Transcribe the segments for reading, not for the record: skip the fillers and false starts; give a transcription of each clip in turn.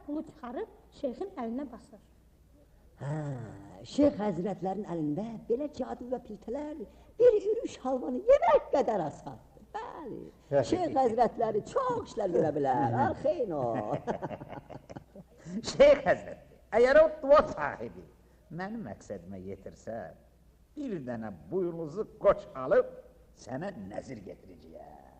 pulu çıxarıb şeyxin əlinə basır. Şeyx həzrətlərin əlində belə cadu və piltələr bir ürüş halvanı yemək qədər asaddır. Bəli, şeyx həzrətləri çox işlər görə bilər, arxeyn o. Şeyx həzrətləri, əgər o dua sahibi mənim məqsədimə yetirsə, bir dənə buyunuzu qoç alıb sənə nəzir getirəcəyəm.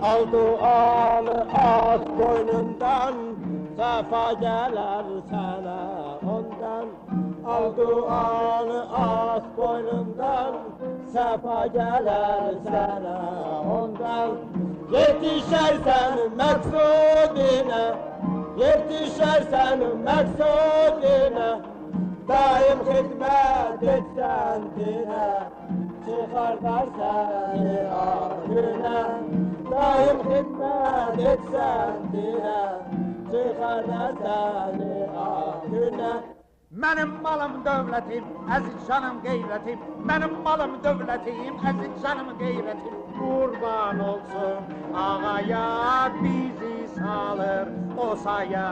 Al duanı at boynundan, səfa gələr sənə ondan. Al duanı at boynundan, səfa gələr sənə ondan. Yetişərsən məqsudinə, yetişərsən məqsudinə, daim xidmət etsən dinə, çıxardar səni ahirə. Daim xidmət etsən dinə, çıxardar səni ahirə. Mənim malım dövlətim, əziz canım qeyrətim, mənim malım dövlətim, əziz canım qeyrətim. Qurban olsun ağaya bizi salır o saya,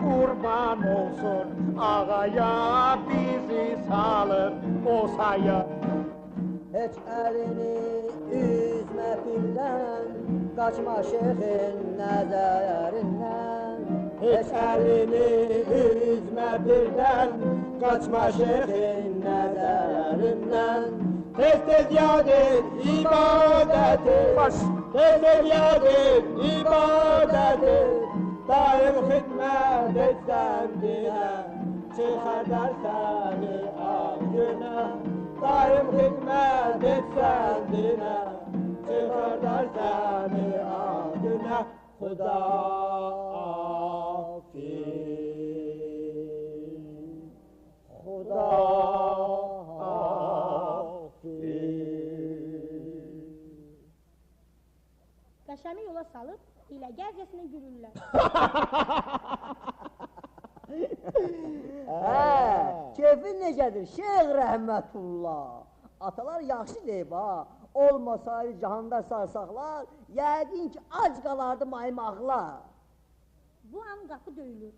qurban olsun ağaya bizi salır o saya. Heç əlini üzmə birdən, qaçma şeyxin nəzərindən. Heç əlini üzmə birdən, qaçma şeyxin nəzərindən. Tez-tez yad et ibadəti, tez-tez yad et ibadəti, daim xidmət etsən dinə, çıxardar səni ağ günə. Daim xidmət etsən dinə, çıxardar səni ağ günə. Xuda Xuda Qəşəmi yola salıb, ilə gəzcəsini gülürlər. Keyfin necədir Şeyx Rəhmətullah? Atalar yaxşı deyib ha, olmasaydı cahanda sarsaqlar, yəqin ki ac qalardı maymaqlar. Bu an qapı döyülür.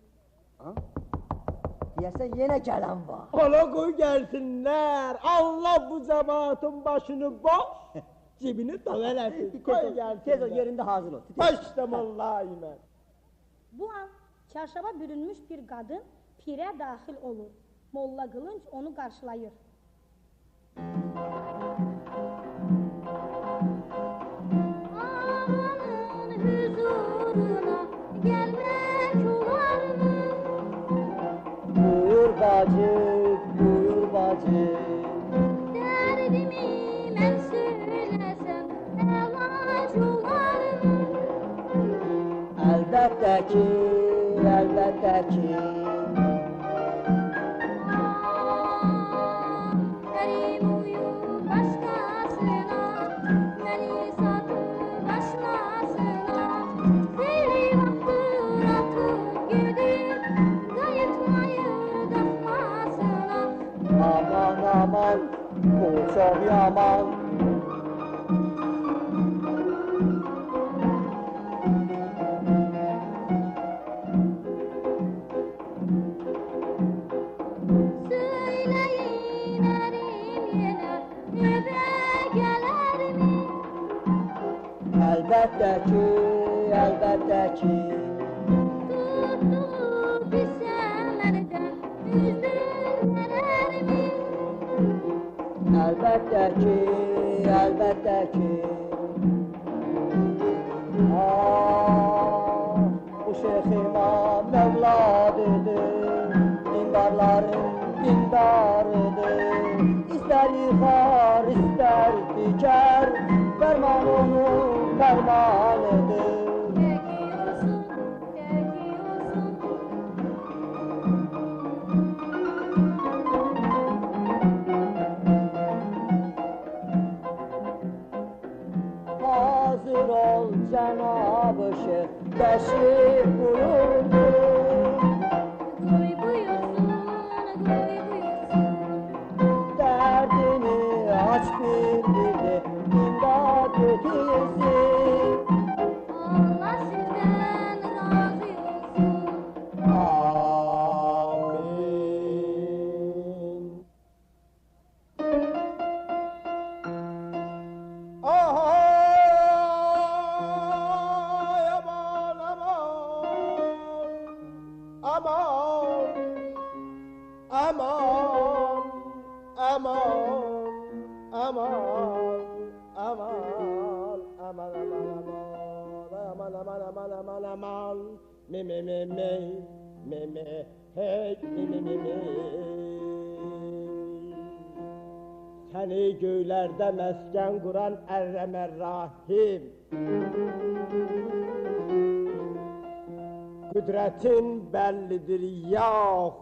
Deyəsən yenə gələn var. Ola qoy gəlsinlər, Allah bu cəmaatın başını boş, cibini döv eləsin. Qoy gəlsinlər. Tez o yerində hazır ol. Başlam Allah imən. Bu an çarşaba bürünmüş bir qadın pirə daxil olur. Molla Qılınc onu qarşılayır. Ağanın huzuruna gəlmək olarmı? Buyur bacı, buyur bacı. Dərdimi mən söyləsəm, əlac olarmı? Əlbəttə ki, əlbəttə ki. Ərim uyur başqasına, məni satıb başqasına. Xeyli vaxtdır atıb gedir, qayıtmayır daxmasına. Aman aman, bu çox yaman. Söyləyin ərim yenə evə gələrmi? Əlbəttə ki, əlbəttə ki. Tutduğu qisələrdə üzdürərmi? Əlbəttə ki, əlbəttə ki. Bu Şeyx İmam evladıdır, dindarların dindarıdır. İstər yıxar, istər dikər, fərman onun fərmanıdır. Peki olsun, peki olsun. Hazır ol Cenab-ı Şeyh, təşrif buyurdur. Qoy buyursun, qoy buyursun. Dərdini aç bildirdi, imdad getirsin. aman aman aman aman me me me me me me hey me me me me. Seni göylerde mesken kuran Erremer Rahim, kudretin bellidir ya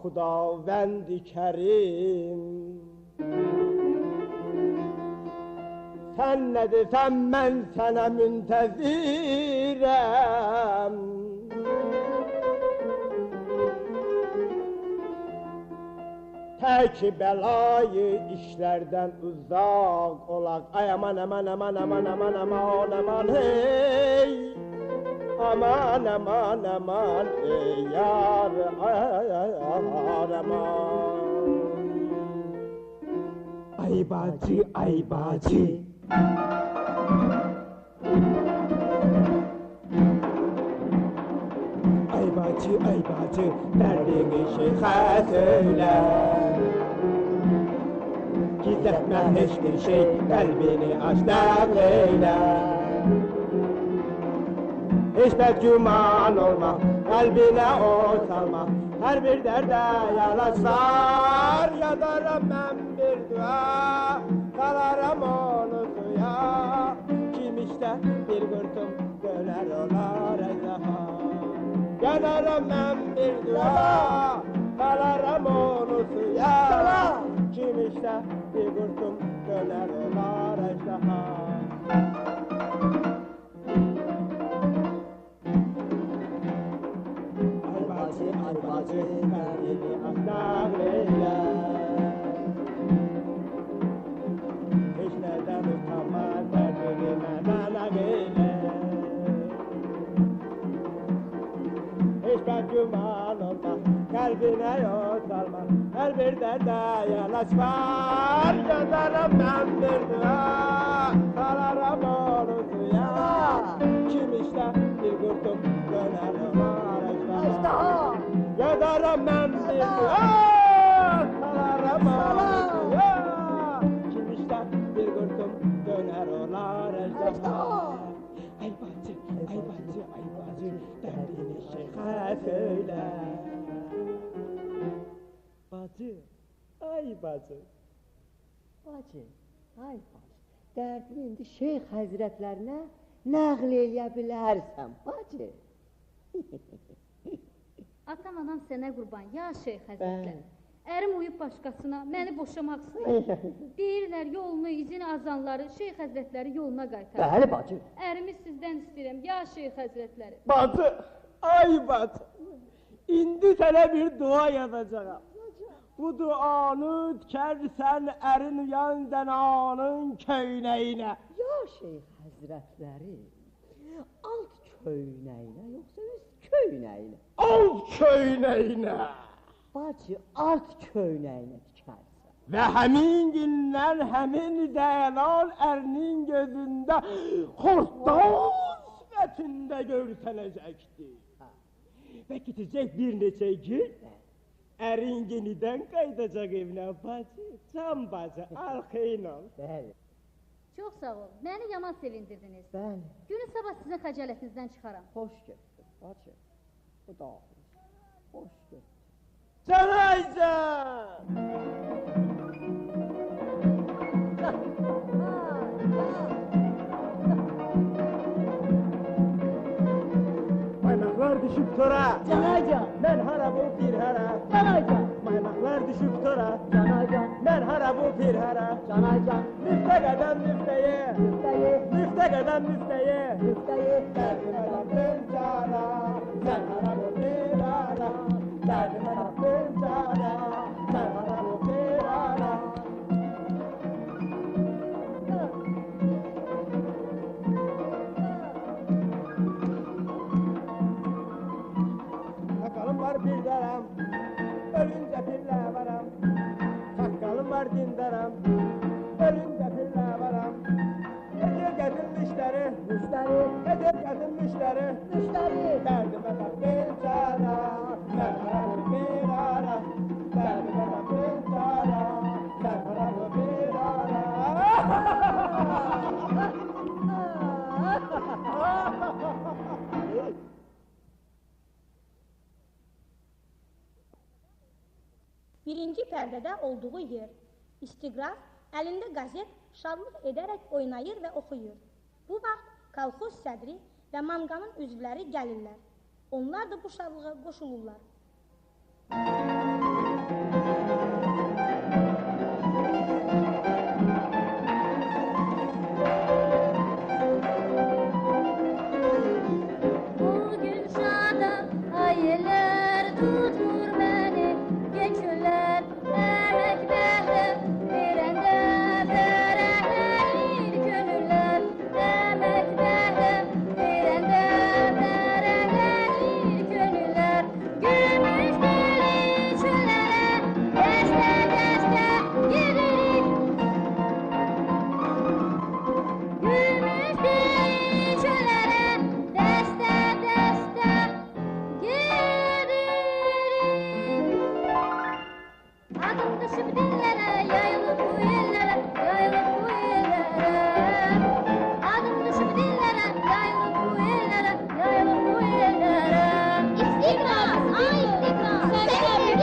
Hudavend-i Kerim. Sen ne desen ben sana müntezirem. Tek belayı işlerden uzak olak. Ay aman aman aman aman aman aman aman hey. Aman aman aman ey yar aman. Ay bacı ay bacı. Ay bacı derdini şeyhe söyle. Gizletme hiçbir şey kalbini açnak eyle. Hiç bedgüman olma kalbine o salma. Her bir derde yanaşlar yadarım ben bir dua. Salarım onu suya. Kim işte bir kurtum döner olar ejderha. Yanarım ben bir dua. Salarım onu suya. Kim işte bir kurtum döner olar ejderha. Ay bacı kalbini aktar eyle. Hiç neden utanma derdini medanak eyle. Hiç bedgüman olma kalbine yol salma. Her bir derde yanaşma. Yazarım ben bir dua. Salarım onu suya. Kim işte bir kurtum döner olar ejderha. Yadarım ben bir dua. Salarım onu suya. Kim işte bir kurtum döner olar ejderha. Ay bacı, ay bacı, ay bacı, derdini şeyhe söyle. Bacı, ay bacı. Bacı, ay bacı, dərdini indi şeyx həzrətlərinə nəql eləyə bilərsən, bacı. Atam anam sənə qurban, ya Şeyx Həzrətlər. Ərim uyub başqasına, məni boşamaq istəyir. Deyirlər yolunu, izini azanları Şeyx Həzrətləri yoluna qaytar. Bəli, bacı. Ərimi sizdən istəyirəm, ya Şeyx Həzrətləri. Bacı, ay bacı. İndi sənə bir dua yazacağım. Bu duanı tükərsən ərin uyan zənanın köynəyinə. Ya şeyx həzrətləri, alt köynəyinə, yoxsa üst köynəyinə? Alt köynəyinə. Bacı, alt köynəyinə tikərsən. Və həmin gündən həmin zəlal ərinin gözündə xortdan sifətində görsənəcəkdir. Və gidəcək bir neçə gün, ərin yenidən qaydacaq evinə bacı, can bacı, arxeyn ol. Bəli, Çox sağ ol, məni yaman sevindirdiniz. bəli, Günü sabah sizin xəcalətinizdən çıxaram. xoş getdi, bacı. Bu da xoş getdi. Canaycan! Maymaklar düşüp tora, Canacan, mən hara bu bir hara. canacan, Maymaklar düşüp tora, canacan, mən hara bu bir hara. canacan, Müfte kadem müfteye, müftəyi, müfte kadem müfteye. müftəyi, Derdime taptım cara, sen hara bu bir hara. Derdime taptım cara, sen hara bu bir hara. Sakalım var bir daram, ölünce pirle varam. Sakalım var dindaram, ölünce pirle varam. Getir getir müşteri, müştəri, getir getir müşteri. müştəri. Derdime bak bir çara, ben haramı bir ara. Derdime bak bir çara, ben haramı bir ara. birinci pərdədə olduğu yer. İstiqraz əlində qəzet şadlıq edərək oynayır və oxuyur. Bu vaxt kolxoz sədri və manqanın üzvləri gəlirlər. Onlar da bu şadlığa qoşulurlar. Bugün şadım ayılar tutmur beni geçürler emek behrim verende verenler gönüller emek behrim verende verenler gönüller gümüş deli çöllere deste deste giderik gümüş deli çöllere deste deste giderik adım düşüp dillere yayılıp bu illere yayılıp bu illere adım düşüp dillere yayılıp bu illere yayılıp bu illere İstiklal, ay istiklal sen tebrik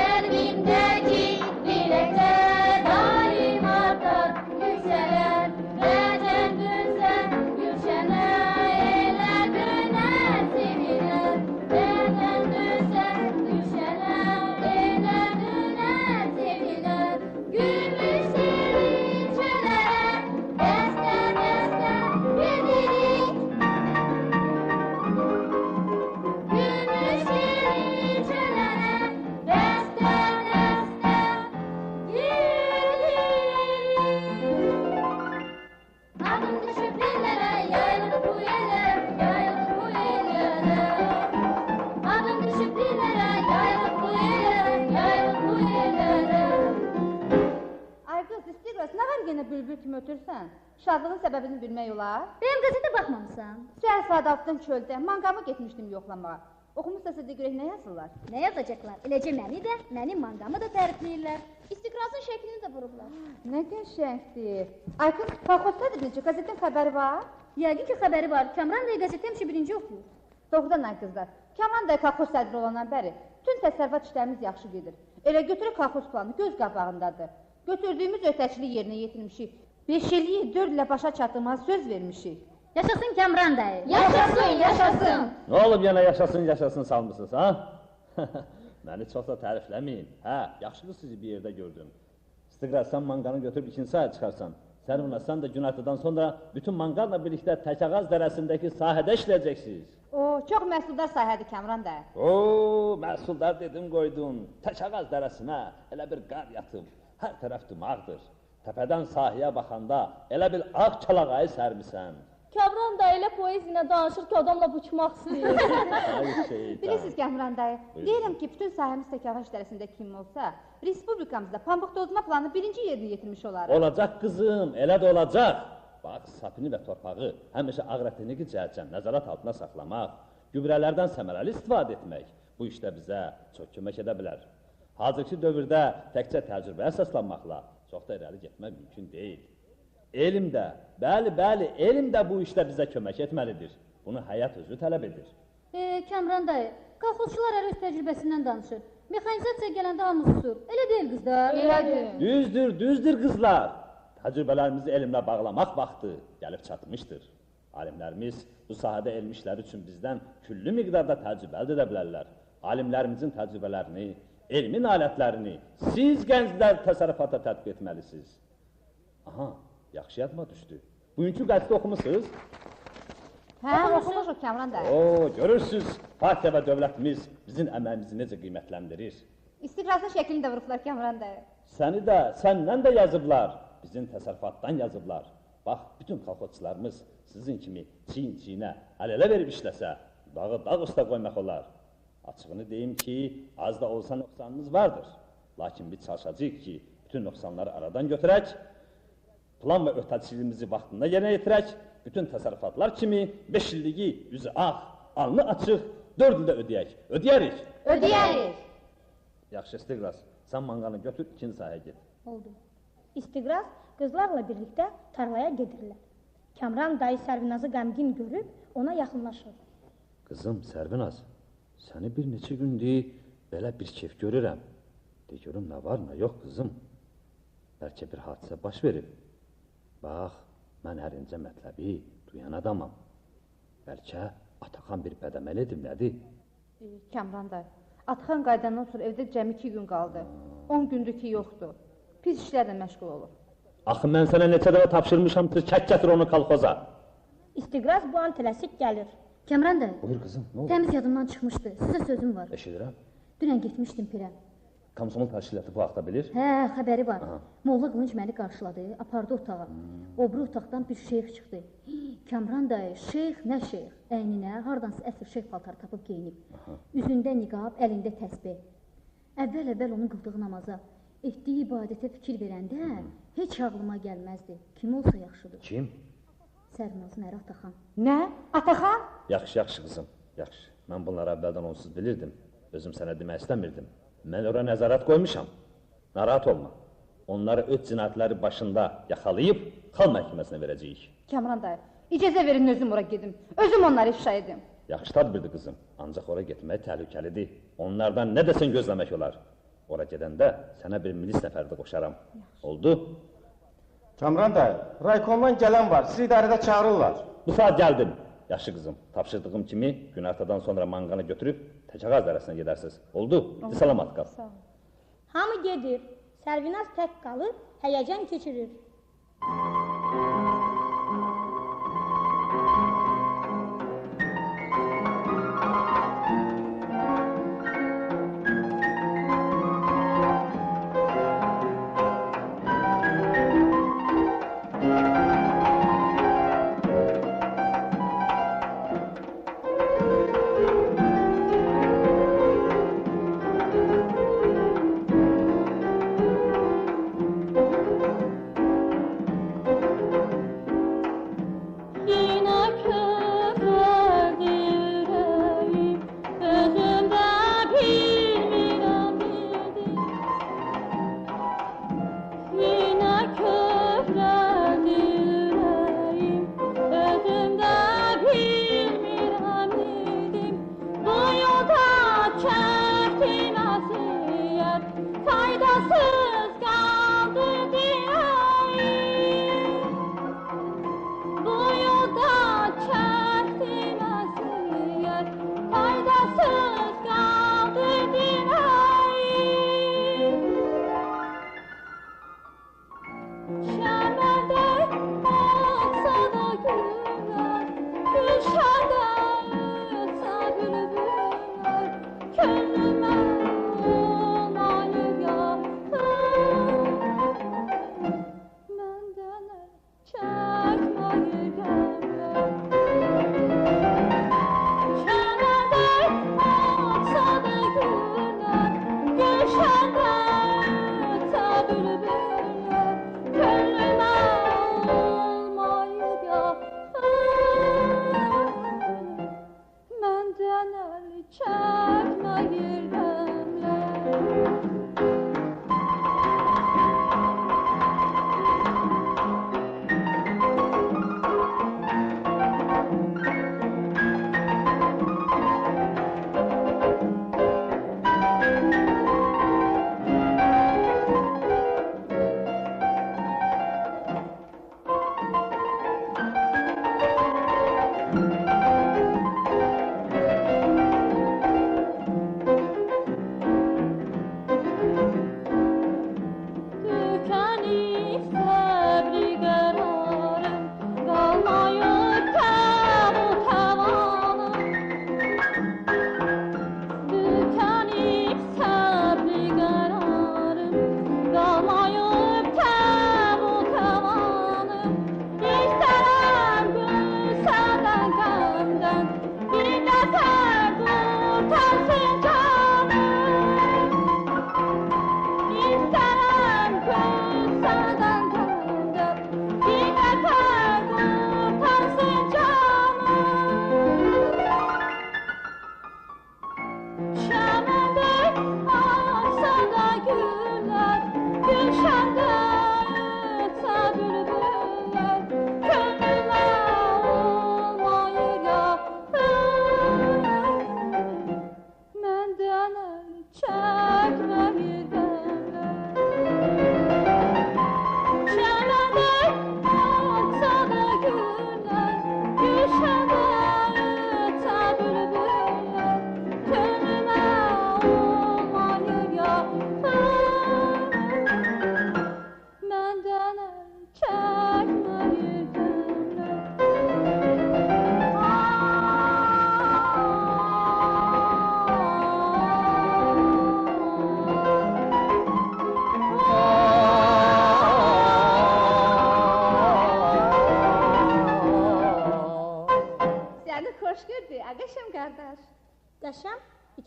Kalbimdeki dilekler daim artar, yükselir. Gecen günse gülşene eller döner sevinir. Gecen günse gülşene eller döner sevinir. Gümüş serin çöllere deste deste giderik. Gümüş serin çöllere deste deste giderik. Adım düşüp dillere yayılıp bu yerlere yayılıp bu yerlere adım düşüp dillere yayılıp bu yerlere yayılıp bu yerlere Ay qız, İstiqraz, nə var yenə bülbül kimi ötürsən? Şadlığın səbəbini bilmək olar? Bəyəm qəzetə baxmamısan? Səhər saat 6-dan çöldə, manqamı getmişdim yoxlamağa. Oxumuşsa sizə görək nə yazırlar? Nə yazacaqlar? Eləcə məni də, mənim manqamı da tərifləyirlər. İstiqrazın şəklini də vurublar. Nə qəşəngdir. Ay qız, kolxozdadır necə? Qəzetin xəbəri var? Yəqin ki, xəbəri var. Kamran bəy qəzeti həmişə birinci oxuyur. Doğrudan ay qızlar. Kamran da kolxoz sədri olandan bəri bütün təsərrüfat işlərimiz yaxşı gedir. Elə götürək kolxoz planı göz qabağındadır. Götürdüyümüz öhdəçiliyi yerinə yetirmişik. 5 illik 4 ilə başa çatdığımıza söz vermişik. Yaşasın Kamran dayı. Yaşasın, yaşasın. Nə olub yenə yaşasın, yaşasın salmısınız, ha? Məni çox da tərifləməyin. Hə, yaxşıdır sizi bir yerdə gördüm. İstiqraz, sən manqanı götürüb ikinci sahə çıxarsan. Sən ona, sən də günortadan sonra bütün manqanla birlikdə Təkəğaz dərəsindəki sahədə işləyəcəksiniz. O, çox məhsuldar sahədir Kamran da. Oo, məhsuldar dedim qoydun. Təkəğaz dərəsinə elə bir qar yatıb. Hər tərəf dumağdır. Təpədən sahəyə baxanda elə bir ağ çalağayı sərmisən. Kamran da elə poeziylə danışır ki, adamla uçmaq istəyir. Ay şeytan. Bilirsiniz Kamran dayı, Buyurun. deyirəm ki, bütün sahəmiz Təkəğaş dərəsində kim olsa, Respublikamızda pambıq dozma planı birinci yerini yetirmiş olarıq. Olacaq qızım, elə də olacaq. Bax, sapını və torpağı həmişə aqrotekniki cəhətdən nəzarət altına saxlamaq, gübrələrdən səmərəli istifadə etmək bu işdə bizə çox kömək edə bilər. Hazırki dövrdə təkcə təcrübəyə əsaslanmaqla çox da irəli getmək mümkün deyil. Elm də, bəli, elm də bu işdə bizə kömək etməlidir. Bunu həyat özü tələb edir. Kamran dayı, kolxozçular hər öz təcrübəsindən danışır. Mexanizasiya gələndə hamı susur. Elə deyil qızlar? Elədir. Düzdür qızlar. Təcrübələrimizi elmlə bağlamaq vaxtı gəlib çatmışdır. Alimlərimiz bu sahədə elm işləri üçün bizdən küllü miqdarda təcrübə əldə edə bilərlər. Alimlərimizin təcrübələrini, elmin alətlərini siz gənclər təsərrüfata tətbiq etməlisiniz. Aha, yaxşı yadıma düşdü. Bugünkü qəzeti oxumusunuz? Hə, oxumuşuq Kamran dayı. Oo, görürsünüz, partiya və dövlətimiz bizim əməyimizi necə qiymətləndirir. İstiqrazın şəklini də vurublar Kamran dayı. Səni də, səndən də yazıblar, bizim təsərrüfatdan yazıblar. Bax, bütün kolxozçularımız sizin kimi çiyin-çiyinə, əl-ələ verib işləsə, dağı dağ üstə qoymaq olar. Açığını deyim ki, az da olsa nöqsanımız vardır. Lakin biz çalışacağıq ki, bütün nöqsanları aradan götürək, plan və öhdəçiliyimizi vaxtında yerinə yetirək, bütün təsərrüfatlar kimi 5 illiyi üzü ağ, alnı açıq, 4 ildə ödəyək. Ödəyərik. Ödəyərik. Yaxşı, İstiqraz, sən manqanı götür, ikinci sahəyə get. Oldu. İstiqraz qızlarla birlikdə tarlaya gedirlər. Kamran dayı Sərvinazı qəmgin görüb ona yaxınlaşır. Qızım Sərvinaz, səni bir neçə gündür belə bir keyf görürəm. De görüm nə var, nə yox qızım. Bəlkə bir hadisə baş verib. Bax, mən ərincə mətləbi duyan adamam. Bəlkə Ataxan bir bədəməl edib, nədir? Kamran dayı, Ataxan qaydandan sonra evdə cəmi 2 gün qaldı. 10 gündür ki, yoxdur. Pis işlərlə məşğul olur. Axı mən sənə neçə dəfə tapşırmışam ki, çək gətir onu kolxoza. İstiqraz bu an tələsik gəlir. Kamran dayı, Buyur qızım, nə oldu? təmiz yadımdan çıxmışdı. Sizə sözüm var. Eşidirəm. Dünən getmişdim pirə. Komsomol təşkilatı bu haqda bilir. Hə, xəbəri var. Aha. Molla Qılınc məni qarşıladı, apardı otağa. O biri otaqdan bir şeyx çıxdı. Kamran dayı, şeyx nə şeyx? Əyninə hardansa əsr şeyx paltarı tapıb geyinib. Üzündə niqab, əlində təsbih. Əvvəl onun qıldığı namaza, etdiyi ibadətə fikir verəndə heç ağlıma gəlməzdi. Kim olsa yaxşıdır. Kim? Sərvinazın əri Ataxan. Nə? Ataxan? Yaxşı, yaxşı qızım, yaxşı. Mən bunları əvvəldən onsuz bilirdim. Özüm sənə demək istəmirdim. Mən ora nəzarət qoymuşam. Narahat olma. Onları öz cinayətləri başında yaxalayıb xal məhkəməsinə verəcəyik. Kamran dayı, icazə verin özüm ora gedim. Özüm onları ifşa edim. Yaxşı tədbirdir qızım. Ancaq ora getmək təhlükəlidir. Onlardan nə desən gözləmək olar. Ora gedəndə sənə bir milis nəfəri də qoşaram. Oldu? Kamran dayı, raykondan gələn var, sizi idarədə çağırırlar. Bu saat gəldim. Yaxşı qızım, tapşırdığım kimi günortadan sonra manqanı götürüb Təkəğaz dərəsinə gedərsiniz. Oldu? Salamat qal. Hamı gedir. Sərvinaz tək qalıb həyəcan keçirir.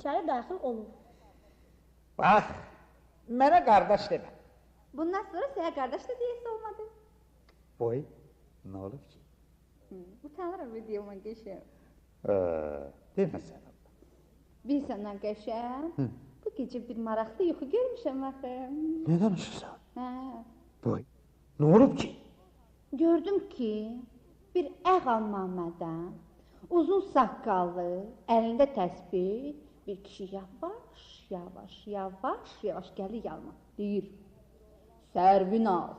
içəri daxil olur. Bax, mənə qardaş demə. Bundan sonra sənə qardaş da deyəsi olmadı. Boy, nə olub ki? Utanıram videoma qəşəm. Demə sən Allah. Bilsən qəşəm, bu gecə bir maraqlı yuxu görmüşəm axı. Nə danışırsan? Hə. Boy, nə olub ki? Gördüm ki, bir əğal Məmmədən, uzun saqqallı, əlində təsbih, bir kişi yavaş gəlir yanıma. Deyir, Sərvinaz,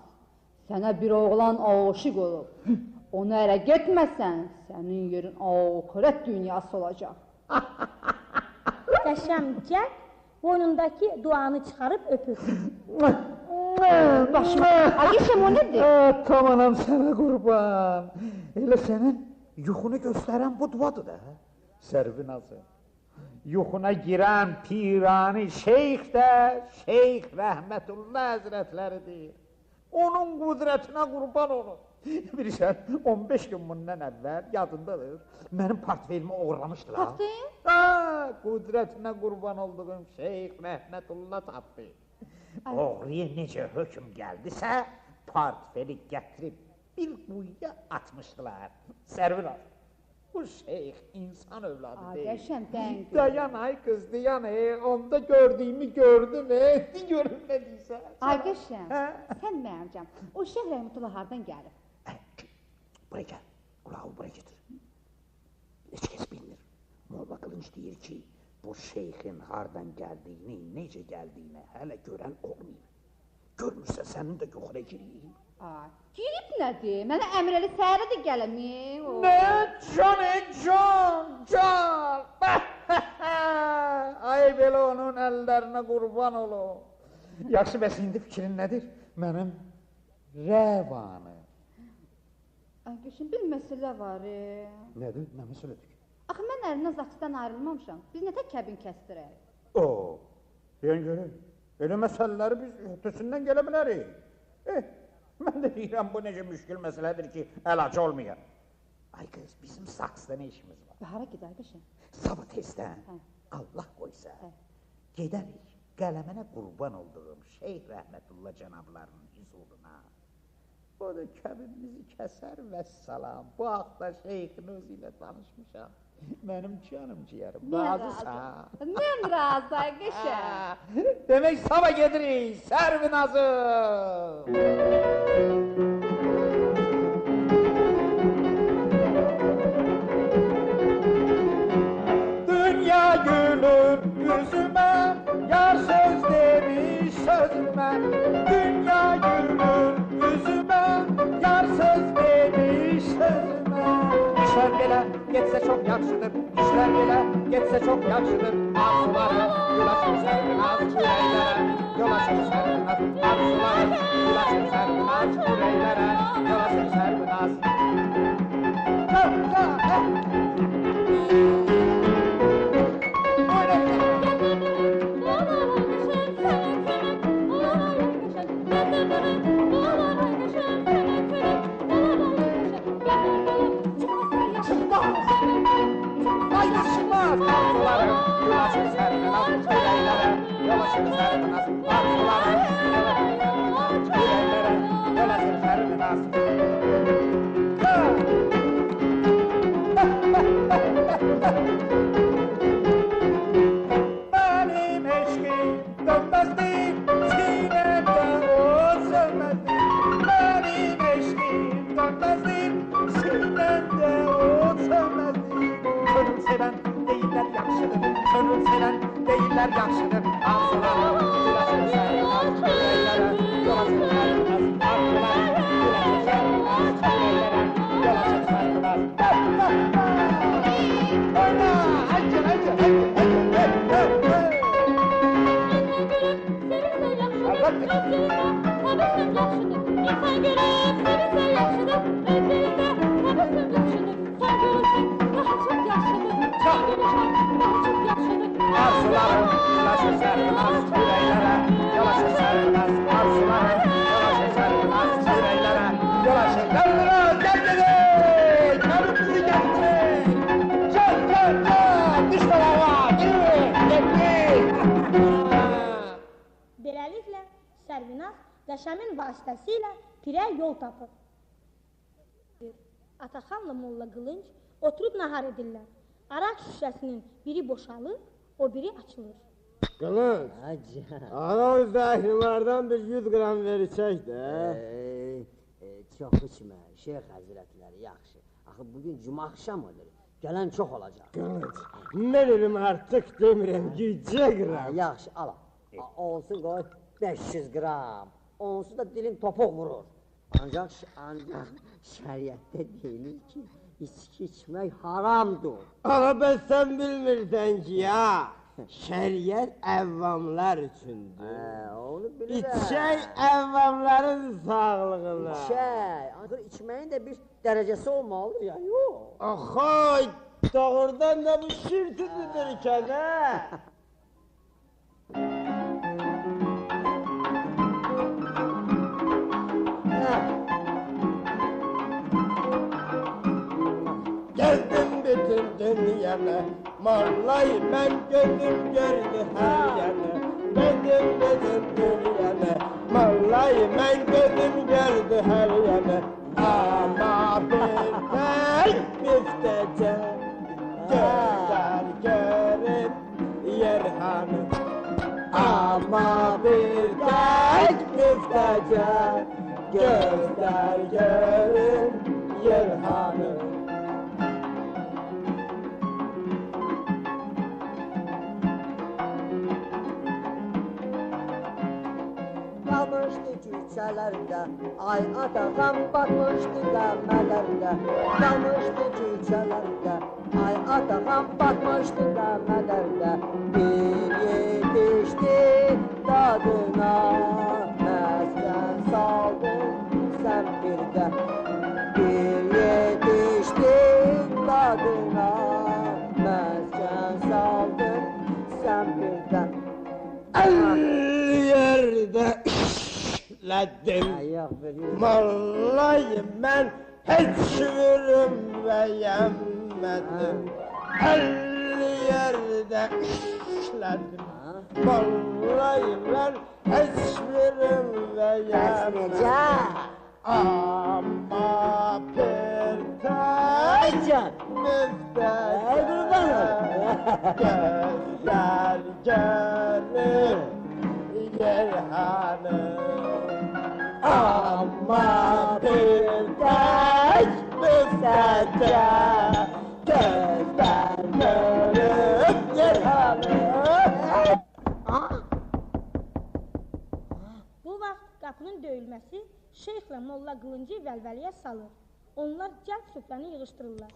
sənə bir oğlan aşiq olub. Onu ərə getməsən, sənin yerin axirət dünyası olacaq. Qəşəm cəld boynundakı duanı çıxarıb öpür. Başıma, Agişəm o nədir? Tam anam sənə qurban. Elə sənin yuxunu göstərən bu duadır da. Sərvinazı. Yuxuna girən pirani şeyx də Şeyx Rəhmətullah Həzrətləridir. Onun qudrətinə qurban olun. Bilirsən, 15 gün bundan əvvəl yadındadır. Mənim portfelimi oğurlamışdılar. Tapdın? Qudrətinə qurban olduğum Şeyx Rəhmətullah tapdı. Oğruya necə hökm gəldisə, portfeli gətirib bir quyuya atmışdılar. Sərvinaz, bu şeyx insan övladı deyil. Qəşəm dəngdir. Dayan ay qız, dayan onda gördüyümü gördün, görün nə deyirsən? Qəşəm, sən mənimcəm, o Şeyx Rəhmətullah hardan gəlib? Buraya gəl, qulağı buraya getir. Heç kəs bilmir. Molla Qılınc deyir ki, bu şeyxin hardan gəldiyini, necə gəldiyini hələ görən olmayıb. Görmürsə sənin də yoxuna gireyim. Girib nədir? Mənə əmr elə səhərə də gələmi? Nə? Can! Ay belə onun əllərinə qurban olun. Yaxşı, bəs indi fikrin nədir? Mənim rəvanı. Qəşəm, bir məsələ var. Nədir? Nə məsələdir ki? Axı, mən əlimdən zaçdan ayrılmamışam. Biz nə tək kəbin kəsdirək? Deyən görək. Elə məsələləri biz ötəsindən gələ bilərik. Mən də deyirəm, bu necə müşkül məsələdir ki, əlacı olmayan. Ay qız, bizim saksda nə işimiz var? Hara gedər qəşəm? Sabah tezdən, Allah qoysa, gedərik qələmənə qurban olduğum Şeyx Rəhmətullah cənablarının huzuruna. O da kəbinimizi kəsər və salam. Bu haqda şeyxin özü ilə tanışmışam. Mənim canım ciyərim, razısan. Mən razı, qəşəm. Demək sabah gedirik, Sərvinazı. Dünya gülür yüzümə, yar söz demiş sözümə. Dünya gülür yüzümə, yar söz demiş sözümə. İşlər belə getsə çox yaxşıdır, işlər belə getsə çox yaxşıdır. Arzularım, yulaşır Sərvinaz ürəklərə, yolaşır Sərvinaz. Arzularım, yulaşır Sərvinaz ürəklərə, yolaşır Sərvinaz. Yolaşır Sərvinaz ürəklərə, yolaşır Sərvinaz. Arzularım, ürəklərə, yolaşır Sərvinaz. Mənim eşqim dönməzdir, sinəmdə o sönməzdir. Mənim eşqim dönməzdir, sinəmdə o sönməzdir. Könül sevən deyirlər yaxşıdır, könül sevən deyirlər yaxşıdır. Arzularım, yolaşır Sərvinaz ürəklərə, yolaşır Sərvinaz. Arzularım, yolaşır Sərvinaz ürəklərə, yolaşır Sərvinaz. Oyna, həcə, həcə, həcə. Arzularım, yolaşır Sərvinaz ürəklərə, yolaşır Sərvinaz. Arzularım, yolaşır Sərvinaz ürəklərə, yolaşır Sərvinaz. Gəl gedək, kəbin bizi gətirin. Çək, düş dolava, girin, Beləliklə, Sərvinaz Qəşəmin vasitəsilə pirə yol tapır. Ataxanla Molla Qılınc oturub nahar edirlər. Araq şüşəsinin biri boşalır, o biri açılır. Qılınc, ana zəhrimardan bir 100 qram verəcək də. Çox içmə, Şeyx Həzrətləri, yaxşı. Axı bugün cuma axşamıdır, gələn çox olacaq. Qılınc, mən elim artıq demirəm, gücə qram. Yaxşı, ala. Olsun qoy 500 qram. Onsuz da dilin topuq vurur. Ancaq şəriətdə deyilir ki, içki içmək haramdır. Ana, bəs sən bilmirsən ki, ya, şəriət əvvamlar üçündür. Onu bilirəm. İçək əvvamların sağlığına. İçək, ancaq içməyin də bir dərəcəsi olmalıdır ya, yox. Axay, doğrudan da bu şirtidir kənə. Gezdim bütün dünyamı, mollay mən gözüm gördü hər yanı. Gezdim bütün dünyamı, mollay mən gözüm gördü hər yanı. Ama bir tek müftece gözler görüp yer hanı. Ama bir tek müftece gözler görüp yer hanı. Qalmışdı küçələrdə, ay atağam batmışdı qəmələrdə. Qalmışdı küçələrdə, ay atağam batmışdı qəmələrdə. Bir yetişdi dadına, məskən saldın sən birdə. Bir yetişdi dadına, məskən saldın sən birdə. Yerde işledim. Vallahi ben hiç yürümeyemedim. 50 yerde işledim. Vallahi ben hiç yürümeyemedim. Ama bir tek gözler görür yer hanı. Ama bir tek müftece gözler görür yer hanı. Bu vaxt qapının döyülməsi Şeyxlə Molla Qılıncı vəlvəliyə salır. Onlar cəld süfrəni yığışdırırlar.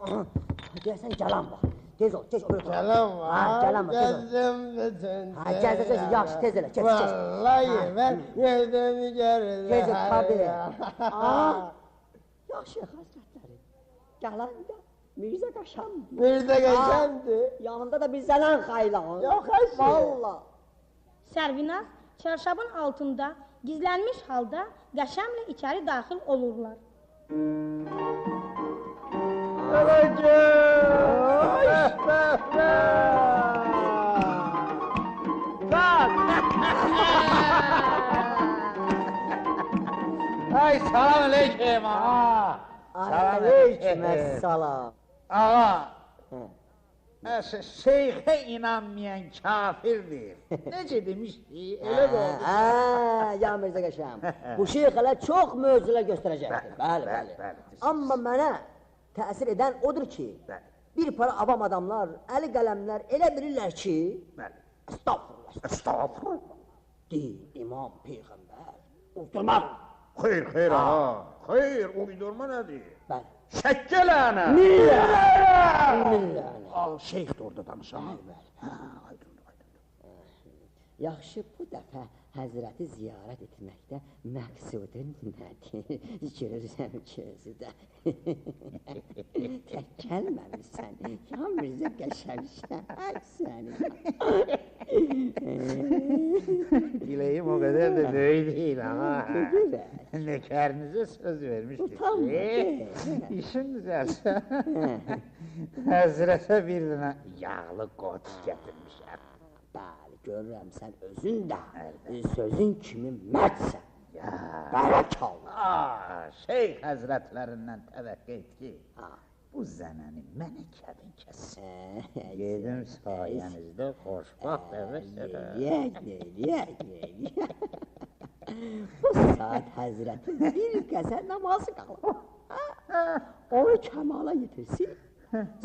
Deyəsən gələn var. Tez ol, tez ol. Gələn var, gələn var, tez ol. gözüm bütün Gəz, yaxşı, tez elə, kes. Vallahi mən gözüm görür. Tez ol, tabi. Yaxşı, Həzrətləri. Gələn də Mirzə Qəşəmdir. Mirzə Qəşəmdir. Yanında da bir zələn xaylan. Yox, əşi. Valla. Sərvinaz çarşabın altında gizlənmiş halda Qəşəmlə içəri daxil olurlar. Ay salam aleyküm ağa. Aleyküm əssalam. Ağa. Şeyxə inanmayan kafirdir. Necə demişdi? Elə də oldu. Ya Mirzə Qəşəm, bu şeyx hələ çox möcüzələr göstərəcəkdir. Bəli. Amma mənə təsir edən odur ki, bir para avam adamlar, əli qələmlər elə bilirlər ki, estağfurullah, deyil, imam, peyğəmbər, uydurmaz. Xeyr ağa, xeyr, uydurma nədir? Bəli. Şəkkə lənə! Millənə! Al, şeyx də orada danışaq. Yaxşı, bu dəfə Həzrəti ziyarət etməkdə məqsudun nədir? Görürəm gözü də. Tək gəlməmişsən, ya Mirzə Qəşəmsən, səni. Diləyim o qədər də böyük deyil ağa. Nökərinizə söz vermişdik ki, işin düzəlsə, Həzrətə bir dənə yağlı qoç gətirmişəm. Bəli, görürəm sən özün də sözün kimi mərdsən. Bərək Allah. Şeyx həzrətlərindən təvəqqə et ki, bu zənəni mənə kəbin kəssin. Gedim sayənizdə xoşbaxt Eləyək. Bu saat həzrətin bir qəzər namazı qalır. Onu kəmala yetirsin,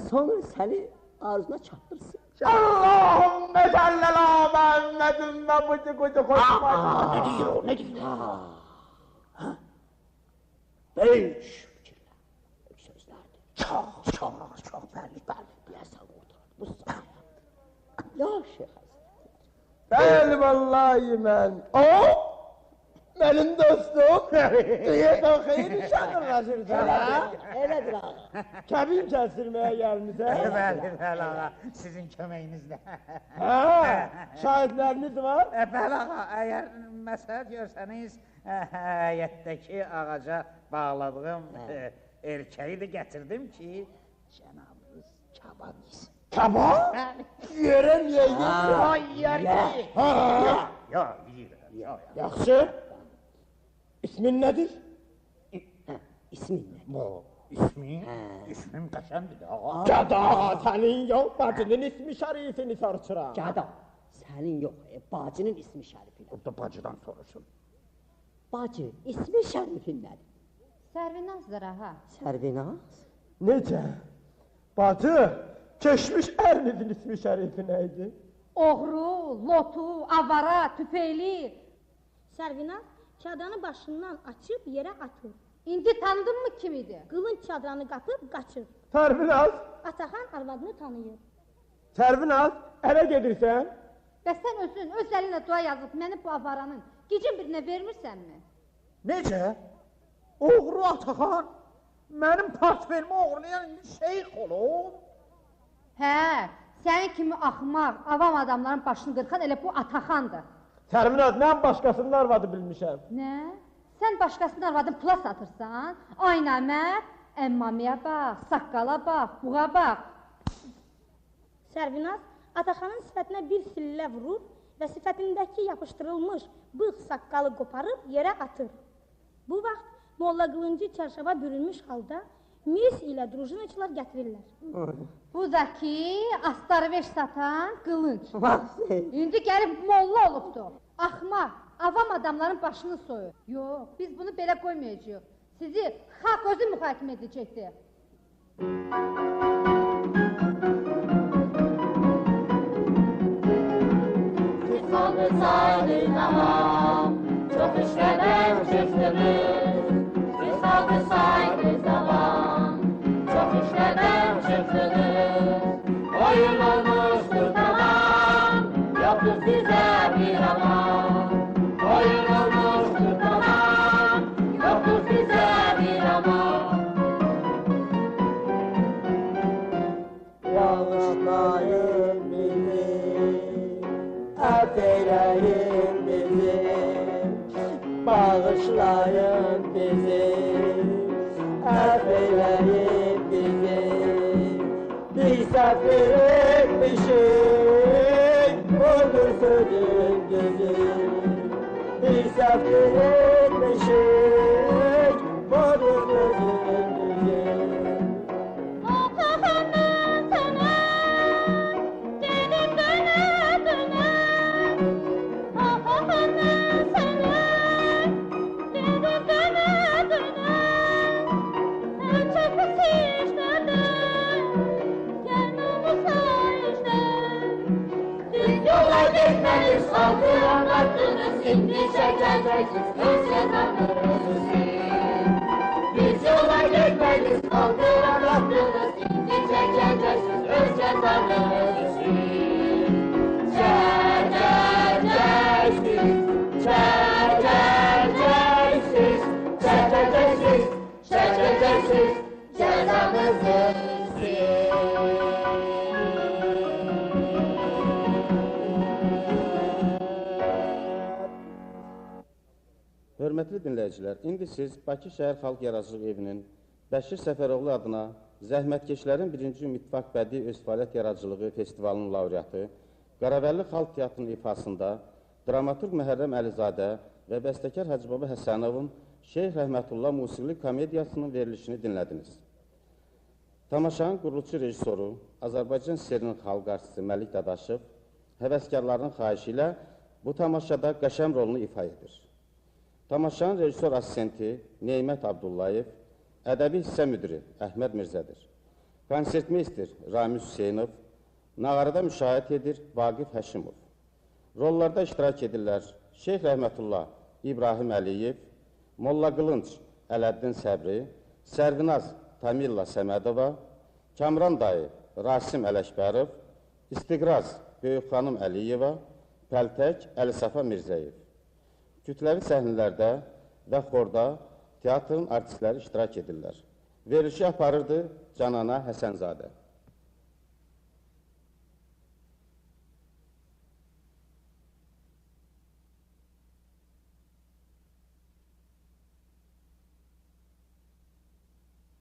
sonra səni arzuna çatdırsın. Allahümme cəllələ Məhəmmədin və bucu xoşbaxt. Ne diyor? Böyük fikirlər, böyük sözlərdir. Çox, bəli, deyəsən oturur. Bu saat. Ya Şeyx Həzrət. Bəli, vallahi mən. O, mənim dostum. Deyədən xeyir işanır qazırsan, ha? Elədir ağa. Kəbin kəsdirməyə gəlmişsən. Bəli, ağa, sizin köməyinizlə. Ha, şahidləriniz var? Bəli, ağa, əgər məsələ görsəniz, həyətdəki ağaca bağladığım erkəyi də gətirdim ki, cənabınız kabab yesin. Kabab? Yerəm yeyəcək. Yox, yeyir. Yaxşı. İsmin nədir? İsmin nə? İsmim qəşəndir də, ağa. Gəda, sənin yox, bacının ismi şərifini soruşuram. Gəda, sənin yox, bacının ismi şərifin. O da bacıdan soruşun. Bacı, ismi şərifin nədir? Sərvinazdır, aha. Sərvinaz? Necə? Bacı, keçmiş ərinizin ismi şərifi nə idi? Oğru, lotu, avara, tüfeyli. Sərvinaz çadranı başından açıb yerə atır. İndi tanıdın mı kim idi? Qılınc çadranı qapıb qaçır. Sərvinaz, Ataxan arvadını tanıyır. Sərvinaz, ərə gedirsən? Bəs sən özün öz əlinlə dua yazıb məni bu avaranın gecin birinə vermirsənmi? Necə? Oğru Ataxan, mənim portfelimi oğurlayan indi şeyx olub. Hə, sənin kimi axmaq, avam adamların başını qırxan elə bu Ataxandır. Sərvinaz, mən başqasının arvadı bilmişəm. Nə? Sən başqasının arvadını pula satırsan? Ay namərd, əmmamiyə bax, saqqala bax, buğa bax. Sərvinaz Ataxanın sifətinə bir sillə vurur və sifətindəki yapışdırılmış bığ saqqalı qoparıb yerə atır. Bu vaxt Molla Qılıncı çarşaba bürünmüş halda mis ilə drujinaçılar gətirirlər. Bu da ki, astarveş satan Qılınc. İndi gəlib molla olubdur. Axmaq, avam adamların başını soyur. Yox, biz bunu belə qoymayacağıq. Sizi xalq özü mühakimə edəcəkdir. Siz oldusaydın avam, çok işlerden çıktınız. Siz oldusaydın avam, çok işlerden çıktınız. Oyun olmuştur tamam, yoktur size bir aman. Oyun olmuştur tamam, yoktur size bir aman. Bağışlayın bizi, affeyleyin bizi. Bağışlayın bizi, affeyleyin bizi. Bir sefir etmişik, budur sözün düzü. Bir sefir etmişik, budur sözün düzü. Ataxanın sənə, dedim dönə dönə. Ataxanın sənə, dedim dönə dönə. Sən çəkisi işlədən, gəl namusa işlən. Siz yola getməniz, xalqı anlattınız, indi çəkəcəksiniz, öz cəzanızı siz. Biz yola getməniz, xalqı anlattınız, indi çəkəcəksiniz, öz cəzanızı siz. Çəkəcəksiniz, çəkəcəksiniz, çəkəcəksiniz, çəkəcəksiniz, cəzanızı siz. Hörmətli dinləyicilər, indi siz Bakı Şəhər Xalq Yaradıcılıq Evinin Bəşir Səfəroğlu adına Zəhmətkeşlərin 1-ci Ümidvaq Bədii Öz Fəaliyyət Yaradıcılığı Festivalının laureatı, Qaravəlli Xalq Teatrının ifasında dramaturq Məhərrəm Əlizadə və bəstəkar Hacıbaba Həsənovun Şeyx Rəhmətullah musiqili komediyasının verilişini dinlədiniz. Tamaşanın qurulucu rejissoru, Azərbaycan SSR-nin xalq artisti Məlik Dadaşov həvəskarların xahişi ilə bu tamaşada qəşəm rolunu ifa edir. Tamaşanın rejissor assistenti Neymət Abdullayev, ədəbi hissə müdiri Əhməd Mirzədir. Konsertmeyster Ramiz Hüseynov, nağarada müşahidə edir Vaqif Həşimov. Rollarda iştirak edirlər Şeyx Rəhmətullah İbrahim Əliyev, Molla Qılınc Ələddin Səbri, Sərvinaz Tamilla Səmədova, Kamran dayı Rasim Ələkbərov, İstiqraz Böyükxanım Əliyeva, Pəltək Əlisafa Mirzəyev. Kütləvi səhnələrdə və xorda teatrın artistləri iştirak edirlər. Verilişi aparırdı Canana Həsənzadə.